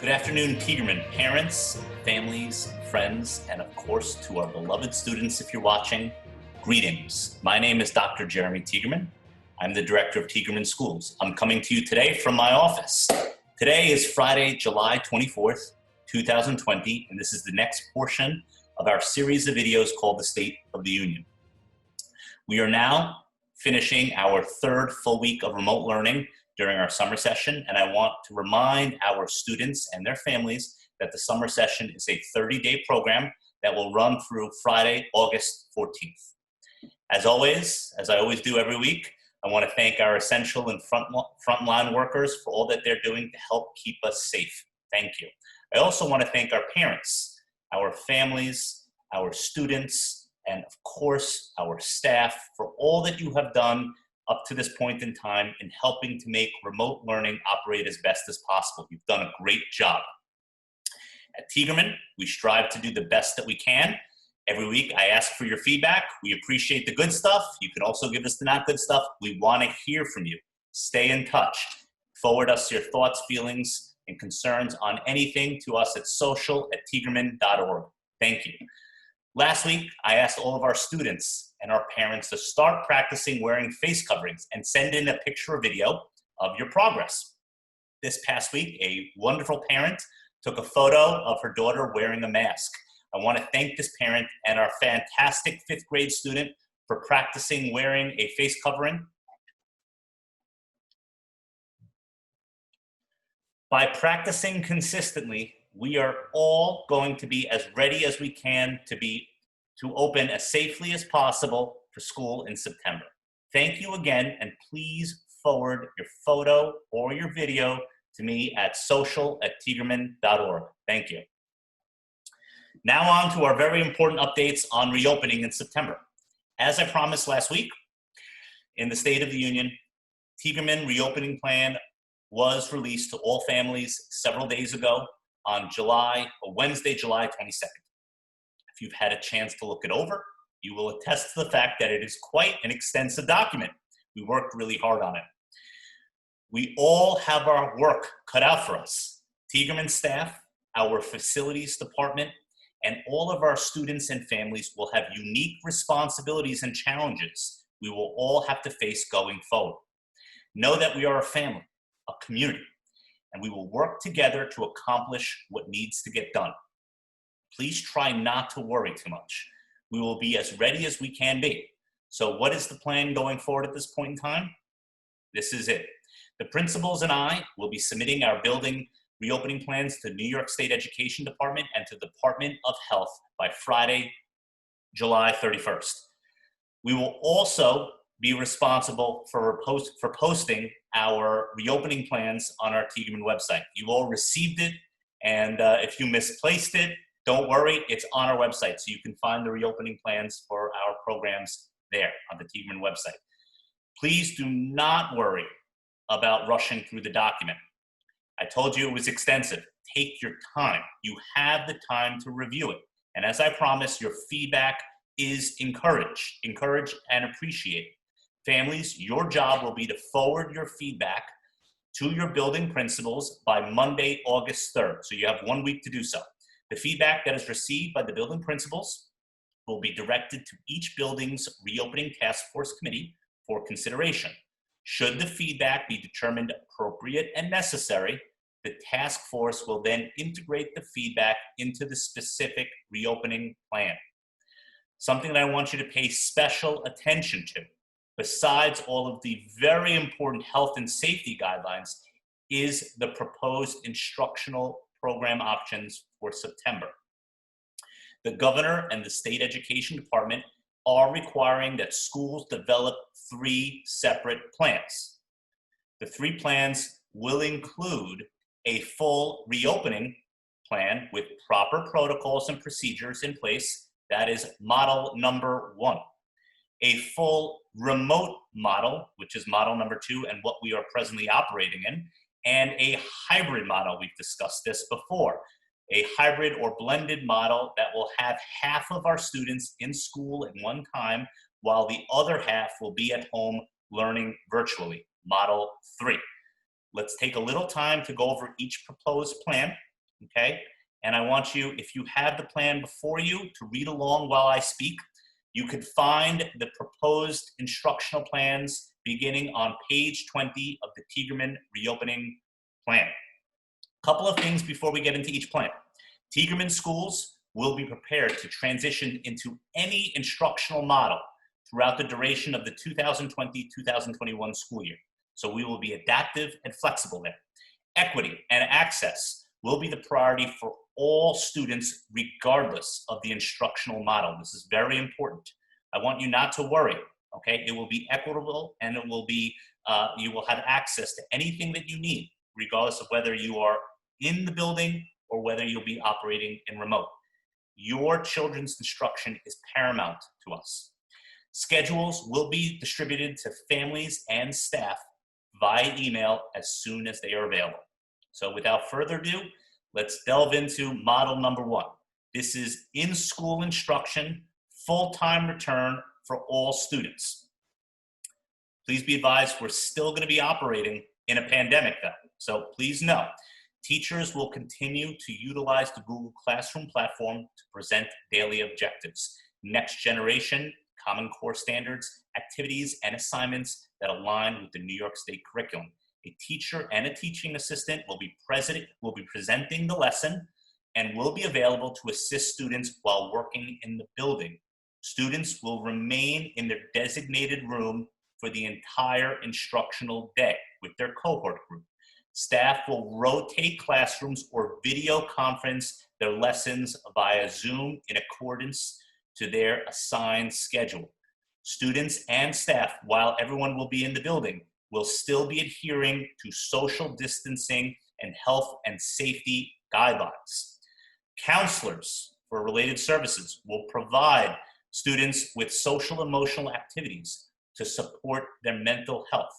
Good afternoon, Tiegerman parents, families, friends, and of course to our beloved students if you're watching, greetings. My name is Dr. Jeremy Tiegerman. I'm the director of Tiegerman Schools. I'm coming to you today from my office. Today is Friday, July 24th, 2020, and this is the next portion of our series of videos called the State of the Union. We are now finishing our third full week of remote learning during our summer session, and I want to remind our students and their families that the summer session is a 30-day program that will run through Friday, August 14th. As always, as I always do every week, I want to thank our essential and frontline workers for all that they're doing to help keep us safe. Thank you. I also want to thank our parents, our families, our students, and of course, our staff for all that you have done up to this point in time in helping to make remote learning operate as best as possible. You've done a great job. At Tiegerman, we strive to do the best that we can. Every week, I ask for your feedback. We appreciate the good stuff. You can also give us the not good stuff. We want to hear from you. Stay in touch. Forward us your thoughts, feelings, and concerns on anything to us at social@tiegerman.org. Thank you. Last week, I asked all of our students and our parents to start practicing wearing face coverings and send in a picture or video of your progress. This past week, a wonderful parent took a photo of her daughter wearing a mask. I want to thank this parent and our fantastic 5th grade student for practicing wearing a face covering. By practicing consistently, we are all going to be as ready as we can to open as safely as possible for school in September. Thank you again, and please forward your photo or your video to me at social@tiegerman.org. Thank you. Now on to our very important updates on reopening in September. As I promised last week, in the State of the Union, Tiegerman reopening plan was released to all families several days ago on Wednesday, July 22nd. If you've had a chance to look it over, you will attest to the fact that it is quite an extensive document. We worked really hard on it. We all have our work cut out for us. Tiegerman staff, our facilities department, and all of our students and families will have unique responsibilities and challenges we will all have to face going forward. Know that we are a family, a community, and we will work together to accomplish what needs to get done. Please try not to worry too much. We will be as ready as we can be. So what is the plan going forward at this point in time? This is it. The principals and I will be submitting our building reopening plans to New York State Education Department and to the Department of Health by Friday, July 31st. We will also be responsible for posting our reopening plans on our Tiegerman website. You all received it, and if you misplaced it, don't worry, it's on our website, so you can find the reopening plans for our programs there on the Tiegerman website. Please do not worry about rushing through the document. I told you it was extensive. Take your time. You have the time to review it. And as I promised, your feedback is encouraged and appreciated. Families, your job will be to forward your feedback to your building principals by Monday, August 3rd. So you have 1 week to do so. The feedback that is received by the building principals will be directed to each building's reopening task force committee for consideration. Should the feedback be determined appropriate and necessary, the task force will then integrate the feedback into the specific reopening plan. Something that I want you to pay special attention to, besides all of the very important health and safety guidelines, is the proposed instructional program options for September. The governor and the state education department are requiring that schools develop 3 separate plans. The 3 plans will include a full reopening plan with proper protocols and procedures in place. That is model number 1. A full remote model, which is model number 2 and what we are presently operating in, and a hybrid model. We've discussed this before. A hybrid or blended model that will have half of our students in school at one time, while the other half will be at home learning virtually, model 3. Let's take a little time to go over each proposed plan. okay? And I want you, if you have the plan before you, to read along while I speak. You could find the proposed instructional plans beginning on page 20 of the Tiegerman reopening plan. Couple of things before we get into each plan. Tiegerman schools will be prepared to transition into any instructional model throughout the duration of the 2020-2021 school year. So we will be adaptive and flexible there. Equity and access will be the priority for all students regardless of the instructional model. This is very important. I want you not to worry, okay? It will be equitable, and it will be, you will have access to anything that you need, regardless of whether you are in the building or whether you'll be operating in remote. Your children's instruction is paramount to us. Schedules will be distributed to families and staff via email as soon as they are available. So without further ado, let's delve into model number 1. This is in-school instruction, full-time return for all students. Please be advised, we're still going to be operating in a pandemic though. So please know, teachers will continue to utilize the Google Classroom platform to present daily objectives, next generation, Common Core standards, activities, and assignments that align with the New York State curriculum. A teacher and a teaching assistant will be presenting the lesson and will be available to assist students while working in the building. Students will remain in their designated room for the entire instructional day with their cohort group. Staff will rotate classrooms or video conference their lessons via Zoom in accordance to their assigned schedule. Students and staff, while everyone will be in the building, will still be adhering to social distancing and health and safety guidelines. Counselors for related services will provide students with social emotional activities to support their mental health.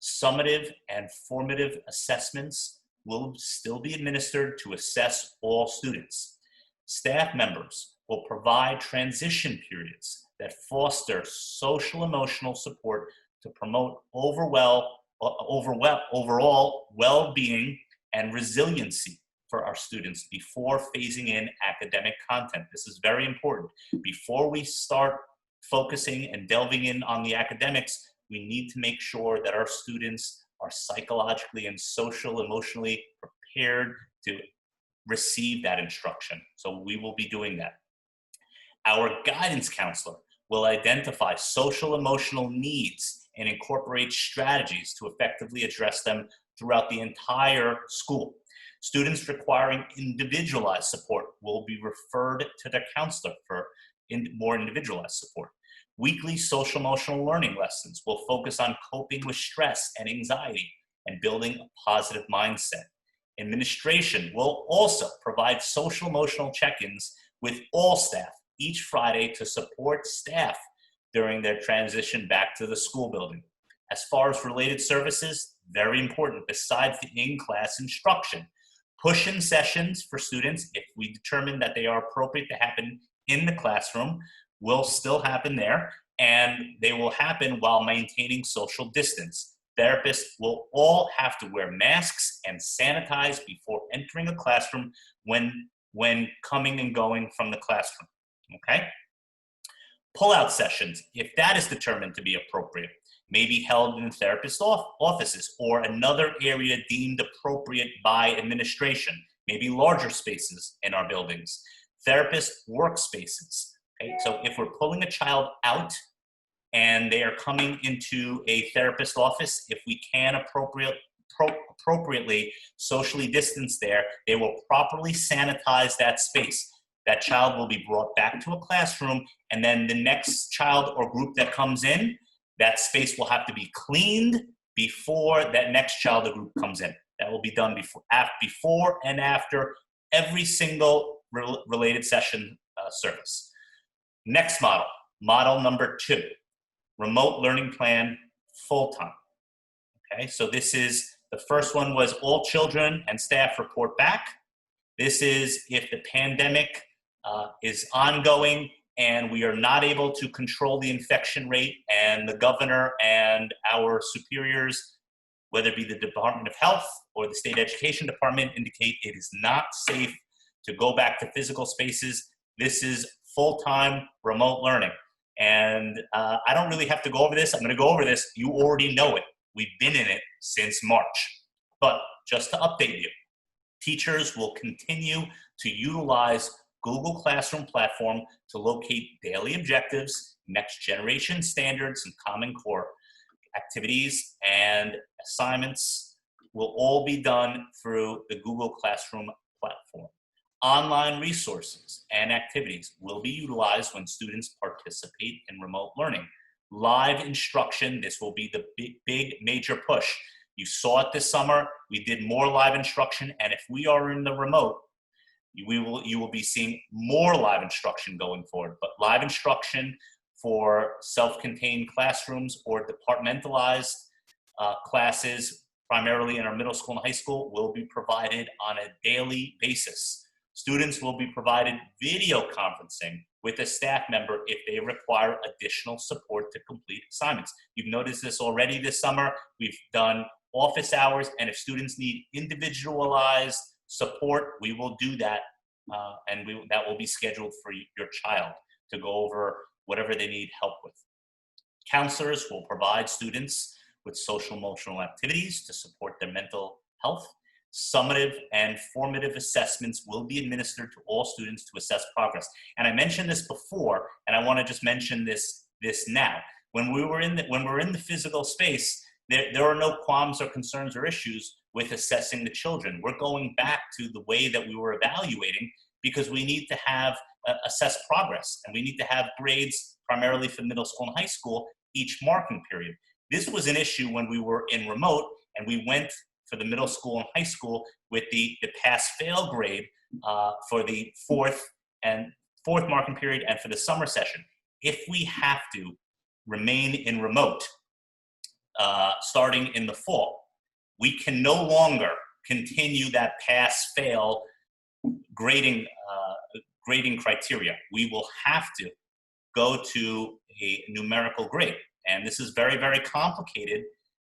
Summative and formative assessments will still be administered to assess all students. Staff members will provide transition periods that foster social emotional support to promote overall well-being and resiliency for our students before phasing in academic content. This is very important. Before we start focusing and delving in on the academics, we need to make sure that our students are psychologically and social emotionally prepared to receive that instruction. So we will be doing that. Our guidance counselor will identify social emotional needs and incorporate strategies to effectively address them throughout the entire school. Students requiring individualized support will be referred to their counselor for more individualized support. Weekly social emotional learning lessons will focus on coping with stress and anxiety and building a positive mindset. Administration will also provide social emotional check-ins with all staff each Friday to support staff during their transition back to the school building. As far as related services, very important, besides the in-class instruction, push-in sessions for students, if we determine that they are appropriate to happen in the classroom, will still happen there, and they will happen while maintaining social distance. Therapists will all have to wear masks and sanitize before entering a classroom when coming and going from the classroom, okay? Pull-out sessions, if that is determined to be appropriate, may be held in therapist offices or another area deemed appropriate by administration, maybe larger spaces in our buildings. Therapist workspaces, okay? So if we're pulling a child out and they are coming into a therapist office, if we can appropriately socially distance there, they will properly sanitize that space. That child will be brought back to a classroom, and then the next child or group that comes in, that space will have to be cleaned before that next child or group comes in. That will be done before and after every single related session service. Next model number 2, remote learning plan full-time. Okay, so this is, the first one was all children and staff report back. This is if the pandemic is ongoing and we are not able to control the infection rate, and the governor and our superiors whether it be the Department of Health or the State Education Department, indicate it is not safe to go back to physical spaces. This is full-time remote learning. And I don't really have to go over this. I'm going to go over this. You already know it. We've been in it since March. But just to update you, teachers will continue to utilize Google Classroom platform to locate daily objectives, next generation standards, and Common Core activities and assignments will all be done through the Google Classroom platform. Online resources and activities will be utilized when students participate in remote learning. Live instruction, this will be the big major push. You saw it this summer. We did more live instruction, and if we are in the remote, you will be seeing more live instruction going forward. But live instruction for self-contained classrooms or departmentalized classes, primarily in our middle school and high school, will be provided on a daily basis. Students will be provided video conferencing with a staff member if they require additional support to complete assignments. You've noticed this already this summer. We've done office hours, and if students need individualized support, we will do that, and that will be scheduled for your child to go over whatever they need help with. Counselors will provide students with social emotional activities to support their mental health. Summative and formative assessments will be administered to all students to assess progress. And I mentioned this before, and I want to just mention this now. When we're in the physical space, there are no qualms or concerns or issues with assessing the children. We're going back to the way that we were evaluating because we need to have assess progress, and we need to have grades primarily for middle school and high school each marking period. This was an issue when we were in remote, and we went for the middle school and high school with the pass-fail grade for the fourth marking period and for the summer session. If we have to remain in remote starting in the fall, we can no longer continue that pass-fail grading criteria. We will have to go to a numerical grade. And this is very, very complicated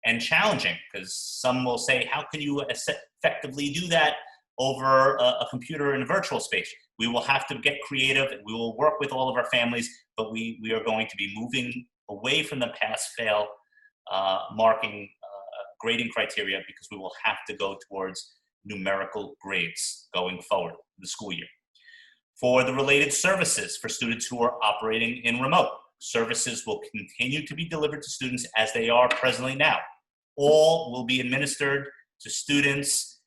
and challenging because some will say, how can you effectively do that over a computer in a virtual space? We will have to get creative, and we will work with all of our families, but we are going to be moving away from the pass-fail marking grading criteria because we will have to go towards numerical grades going forward the school year. For the related services for students who are operating in remote, services will continue to be delivered to students as they are presently now. All will be administered to students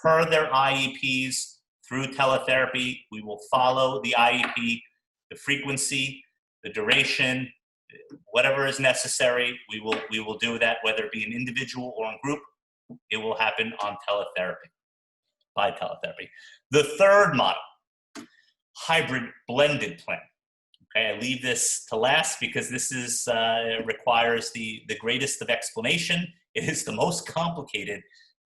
per their IEPs through teletherapy. We will follow the IEP, the frequency, the duration, whatever is necessary. We will do that, whether it be an individual or in group. It will happen on teletherapy, by teletherapy. The third model, hybrid blended plan. Okay, I leave this to last because this is requires the greatest of explanation. It is the most complicated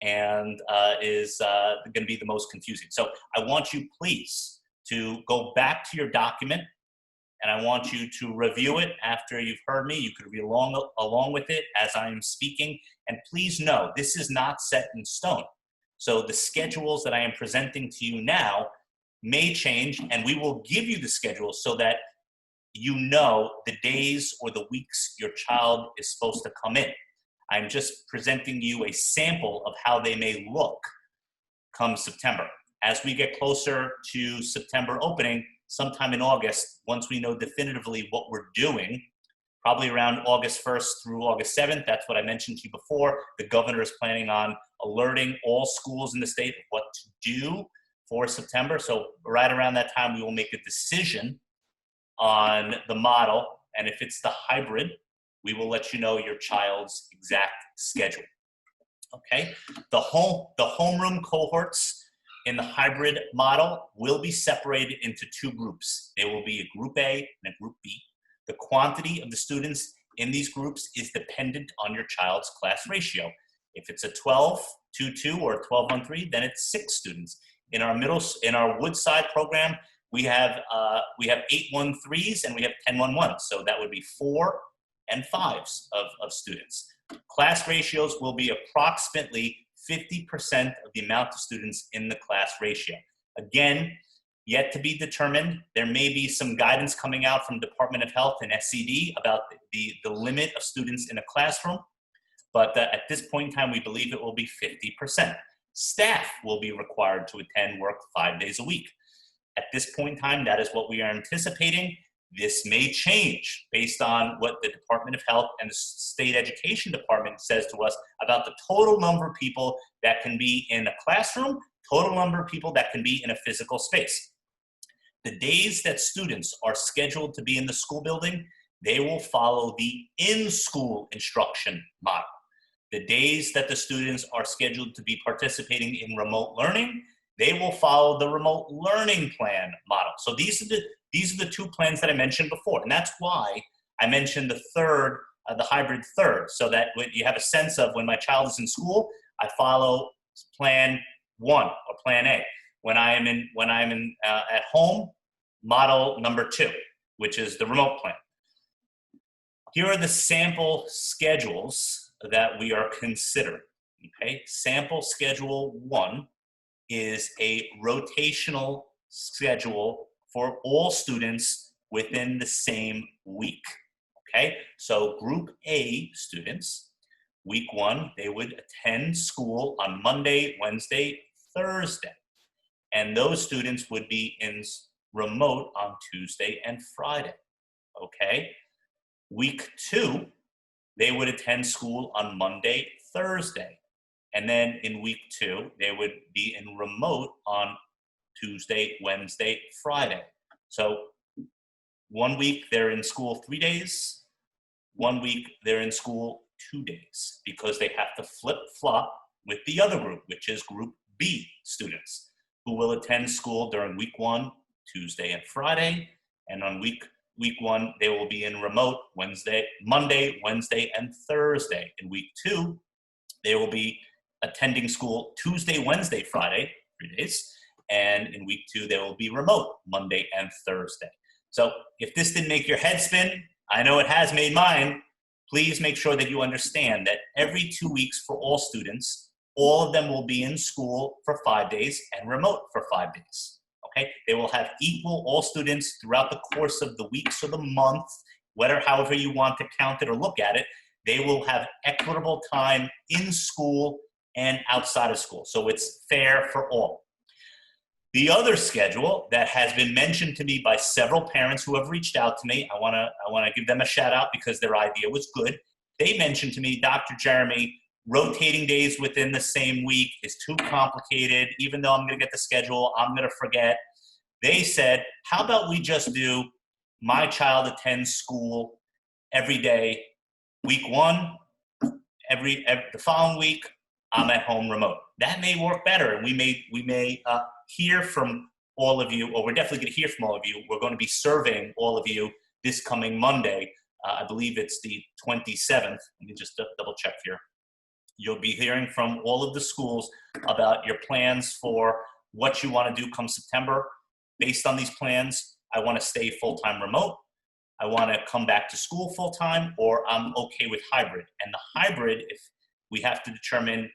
and is going to be the most confusing. So I want you, please, to go back to your document, and I want you to review it after you've heard me. You could read along with it as I'm speaking. And please know, this is not set in stone. So the schedules that I am presenting to you now may change, and we will give you the schedule so that you know the days or the weeks your child is supposed to come in. I'm just presenting you a sample of how they may look come September. As we get closer to September opening, sometime in August, once we know definitively what we're doing, probably around August 1st through August 7th, that's what I mentioned to you before, the governor is planning on alerting all schools in the state of what to do for September. So right around that time, we will make a decision on the model, and if it's the hybrid, we will let you know your child's exact schedule. Okay, the homeroom cohorts in the hybrid model will be separated into two groups. There will be a group A and a group B. The quantity of the students in these groups is dependent on your child's class ratio. If it's a 12-2-2 or a 12-1-3, then it's 6 students. In our Woodside program, we have 8-1-3s and we have 10-1-1s. So that would be 4 and 5s of students. Class ratios will be approximately 50% of the amount of students in the class ratio. Again, yet to be determined. There may be some guidance coming out from Department of Health and SCD about the limit of students in a classroom, but at this point in time, we believe it will be 50%. Staff will be required to attend work 5 days a week. At this point in time, that is what we are anticipating. This may change based on what the Department of Health and the State Education Department says to us about the total number of people that can be in a classroom, total number of people that can be in a physical space. The days that students are scheduled to be in the school building, they will follow the in-school instruction model. The days that the students are scheduled to be participating in remote learning, they will follow the remote learning plan model. So these are the two plans that I mentioned before, and that's why I mentioned the third, the hybrid third, so that when you have a sense of when my child is in school, I follow plan 1 or plan A. When I'm at home, model number 2, which is the remote plan. Here are the sample schedules that we are considering. Okay, sample schedule 1 is a rotational schedule for all students within the same week. Okay, so group A students, week 1, they would attend school on Monday, Wednesday, Thursday. And those students would be in remote on Tuesday and Friday. Okay, week 2, they would attend school on Monday, Thursday. And then in week 2, they would be in remote on Tuesday, Wednesday, Friday. So 1 week they're in school 3 days, 1 week they're in school 2 days, because they have to flip-flop with the other group, which is group B students, who will attend school during week 1, Tuesday and Friday, and on week 1 they will be in remote Monday, Wednesday, and Thursday. In week 2, they will be attending school Tuesday, Wednesday, Friday, 3 days, and in week 2 they will be remote Monday and Thursday. So if this didn't make your head spin, I know it has made mine. Please make sure that you understand that every 2 weeks for all students, all of them will be in school for 5 days and remote for 5 days. Okay, they will have equal, all students throughout the course of the weeks or the month, however you want to count it or look at it, they will have equitable time in school and outside of school. So it's fair for all. The other schedule that has been mentioned to me by several parents who have reached out to me, I wanna give them a shout out because their idea was good. They mentioned to me, Dr. Jeremy, rotating days within the same week is too complicated. Even though I'm gonna get the schedule, I'm gonna forget. They said, how about we just do my child attends school every day, week 1, the following week, I'm at home remote. That may work better, and we may hear from all of you, or we're definitely going to hear from all of you. We're going to be surveying all of you this coming Monday. I believe it's the 27th. Let me just double check here. You'll be hearing from all of the schools about your plans for what you want to do come September. Based on these plans, I want to stay full-time remote. I want to come back to school full-time, or I'm okay with hybrid. And the hybrid, if we have to determine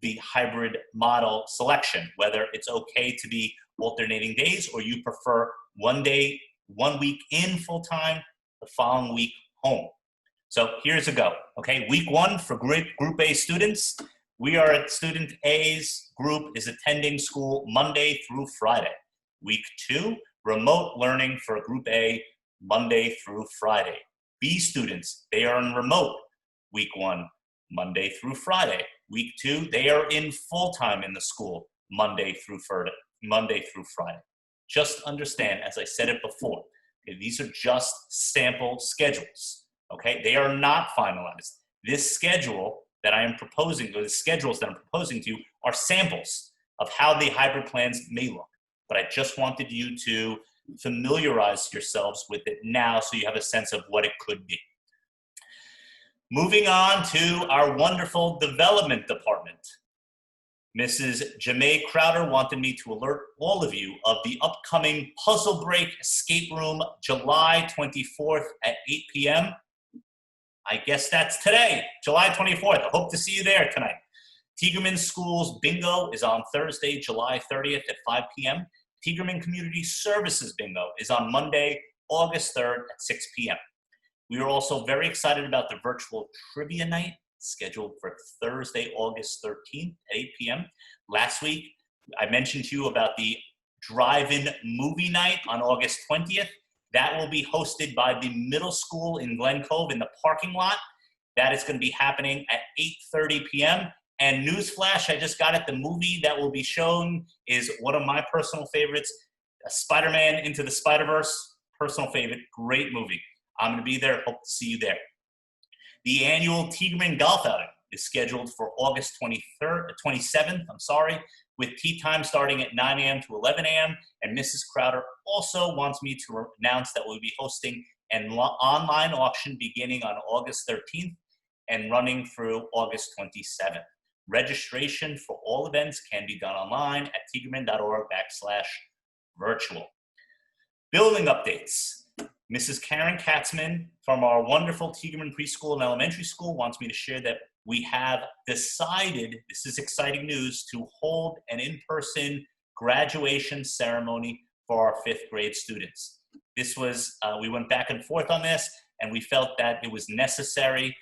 the hybrid model selection, whether it's okay to be alternating days, or you prefer 1 day, 1 week in full-time, the following week home. So here's a go, okay? Week 1 for group A students, we are at student A's group is attending school Monday through Friday. Week 2, remote learning for group A, Monday through Friday. B students, they are in remote week 1, Monday through Friday. Week 2, they are in full-time in the school, Monday through Friday. Just understand, as I said it before, okay, these are just sample schedules, okay? They are not finalized. This schedule that I am proposing, or the schedules that I'm proposing to you, are samples of how the hybrid plans may look. But I just wanted you to familiarize yourselves with it now so you have a sense of what it could be. Moving on to our wonderful development department. Mrs. Jamae Crowder wanted me to alert all of you of the upcoming Puzzle Break Escape Room, July 24th at 8 p.m. I guess that's today, July 24th. I hope to see you there tonight. Tiegerman Schools Bingo is on Thursday, July 30th at 5 p.m. Tiegerman Community Services Bingo is on Monday, August 3rd at 6 p.m. We are also very excited about the virtual trivia night scheduled for Thursday, August 13th at 8 p.m. Last week, I mentioned to you about the drive-in movie night on August 20th. That will be hosted by the middle school in Glen Cove in the parking lot. That is going to be happening at 8:30 p.m. And newsflash, I just got it, the movie that will be shown is one of my personal favorites, Spider-Man Into the Spider-Verse, personal favorite, great movie. I'm going to be there, hope to see you there. The annual Tiegerman Golf Outing is scheduled for August 27th, with tea time starting at 9 a.m. to 11 a.m. And Mrs. Crowder also wants me to announce that we'll be hosting an online auction beginning on August 13th and running through August 27th. Registration for all events can be done online at tiegerman.org/virtual. Building updates. Mrs. Karen Katzman from our wonderful Tiegerman Preschool and Elementary School wants me to share that we have decided, this is exciting news, to hold an in-person graduation ceremony for our 5th grade students. This was, we went back and forth on this, and we felt that it was necessary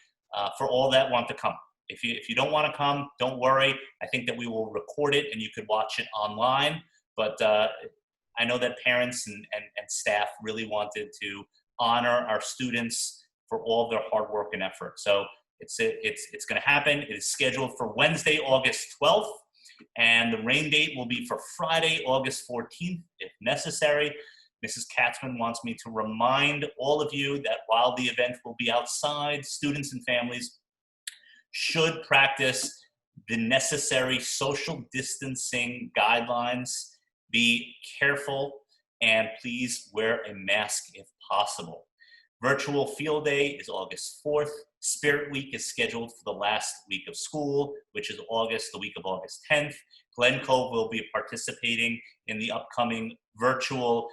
for all that want to come. If you don't want to come, don't worry. I think that we will record it and you could watch it online, but I know that parents and staff really wanted to honor our students for all their hard work and effort. So it's going to happen. It is scheduled for Wednesday, August 12th, and the rain date will be for Friday, August 14th, if necessary. Mrs. Katzman wants me to remind all of you that while the event will be outside, students and families should practice the necessary social distancing guidelines. Be careful, and please wear a mask if possible. Virtual Field Day is August 4th. Spirit Week is scheduled for the last week of school, which is the week of August 10th. Glen Cove will be participating in the upcoming virtual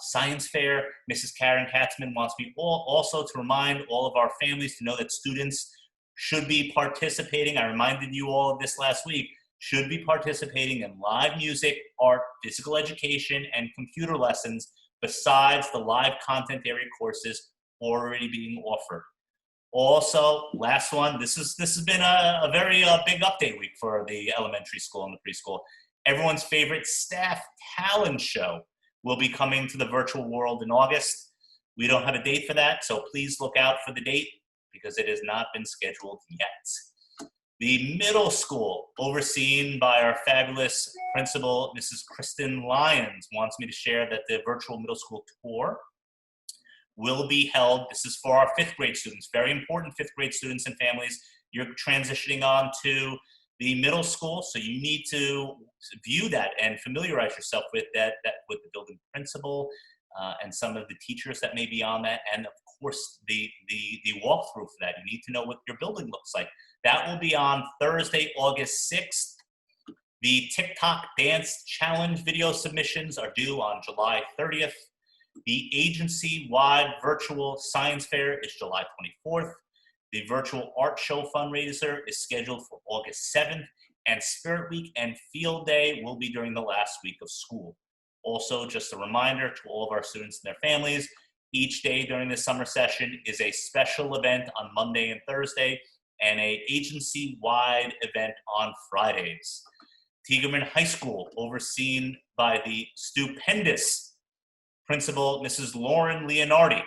science fair. Mrs. Karen Katzman wants me also to remind all of our families to know that students should be participating. I reminded you all of this last week. Should be participating in live music, art, physical education, and computer lessons besides the live content area courses already being offered. Also, last one, this has been a very big update week for the elementary school and the preschool. Everyone's favorite staff talent show will be coming to the virtual world in August. We don't have a date for that, so please look out for the date because it has not been scheduled yet. The middle school, overseen by our fabulous principal, Mrs. Kristen Lyons, wants me to share that the virtual middle school tour will be held. This is for our 5th grade students, very important 5th grade students and families. You're transitioning on to the middle school, so you need to view that and familiarize yourself with that with the building principal and some of the teachers that may be on that, and of course the walkthrough for that. You need to know what your building looks like. That will be on Thursday, August 6th. The TikTok Dance Challenge video submissions are due on July 30th. The agency-wide virtual science fair is July 24th. The virtual art show fundraiser is scheduled for August 7th. And Spirit Week and Field Day will be during the last week of school. Also, just a reminder to all of our students and their families, each day during the summer session is a special event on Monday and Thursday, and an agency-wide event on Fridays. Tiegerman High School, overseen by the stupendous principal, Mrs. Lauren Leonardi,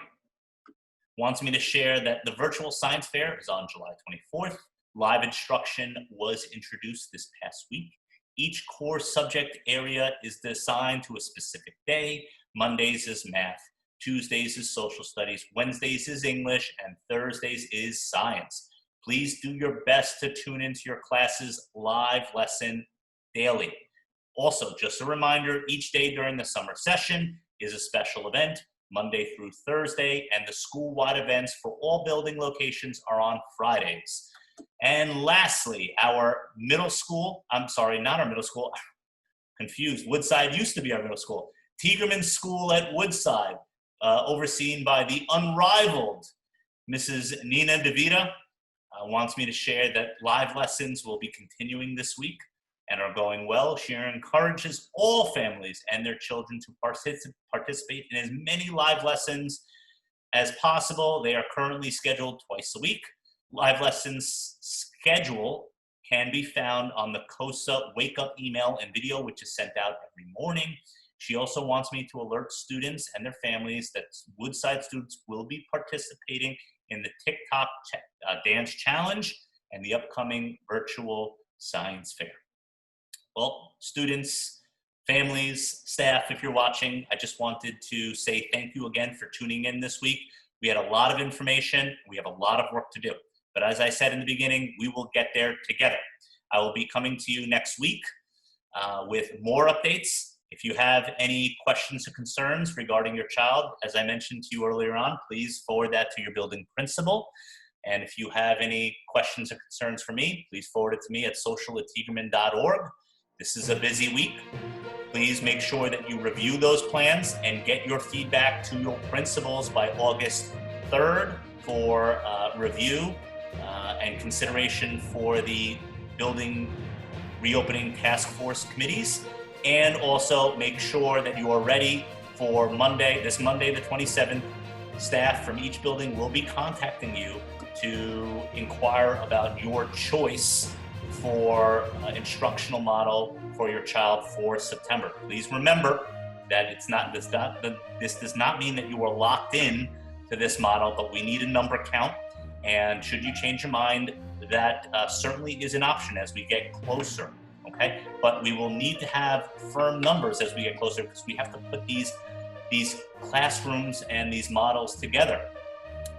wants me to share that the virtual science fair is on July 24th. Live instruction was introduced this past week. Each core subject area is assigned to a specific day. Mondays is math, Tuesdays is social studies, Wednesdays is English, and Thursdays is science. Please do your best to tune into your classes live lesson daily. Also, just a reminder, each day during the summer session is a special event, Monday through Thursday, and the school-wide events for all building locations are on Fridays. And lastly, our middle school, not our middle school, confused, Woodside used to be our middle school. Tiegerman School at Woodside, overseen by the unrivaled Mrs. Nina DeVita wants me to share that live lessons will be continuing this week and are going well. She encourages all families and their children to participate in as many live lessons as possible. They are currently scheduled twice a week. Live lessons schedule can be found on the COSA Wake Up email and video, which is sent out every morning. She also wants me to alert students and their families that Woodside students will be participating in the TikTok dance challenge and the upcoming virtual science fair. Well, students, families, staff, if you're watching, I just wanted to say thank you again for tuning in this week. We had a lot of information. We have a lot of work to do. But as I said in the beginning, we will get there together. I will be coming to you next week with more updates. If you have any questions or concerns regarding your child, as I mentioned to you earlier on, please forward that to your building principal. And if you have any questions or concerns for me, please forward it to me at social@tiegerman.org. This is a busy week. Please make sure that you review those plans and get your feedback to your principals by August 3rd for review and consideration for the building reopening task force committees. And also make sure that you are ready for Monday, this Monday, the 27th. Staff from each building will be contacting you to inquire about your choice for instructional model for your child for September. Please remember that this does not mean that you are locked in to this model, but we need a number count. And should you change your mind, that certainly is an option as we get closer. Okay, but we will need to have firm numbers as we get closer because we have to put these classrooms and these models together.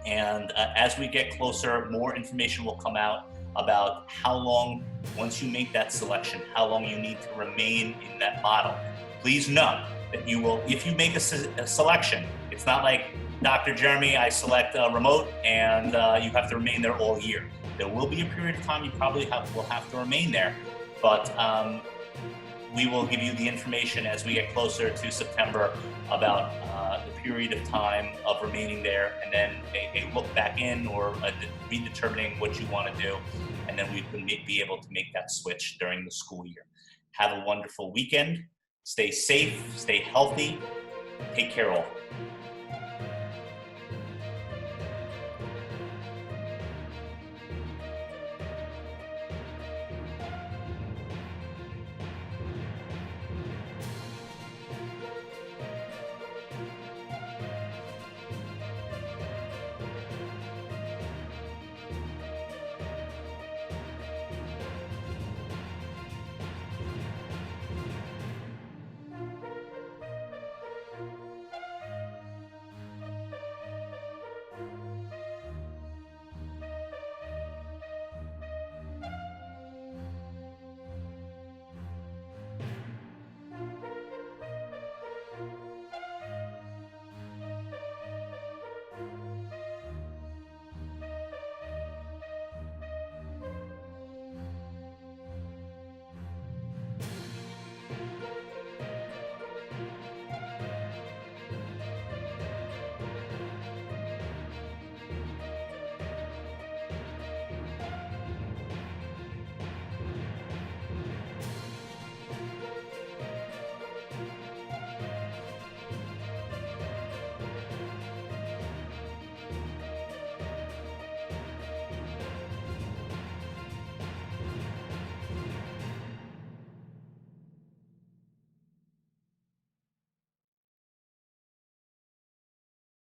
And as we get closer, more information will come out about how long, once you make that selection, how long you need to remain in that model. Please know that you will, if you make a selection, it's not like Dr. Jeremy, I select a remote and you have to remain there all year. There will be a period of time you probably will have to remain there. But we will give you the information as we get closer to September about the period of time of remaining there, and then a look back in or redetermining what you want to do, and then we can be able to make that switch during the school year. Have a wonderful weekend. Stay safe, stay healthy. Take care all.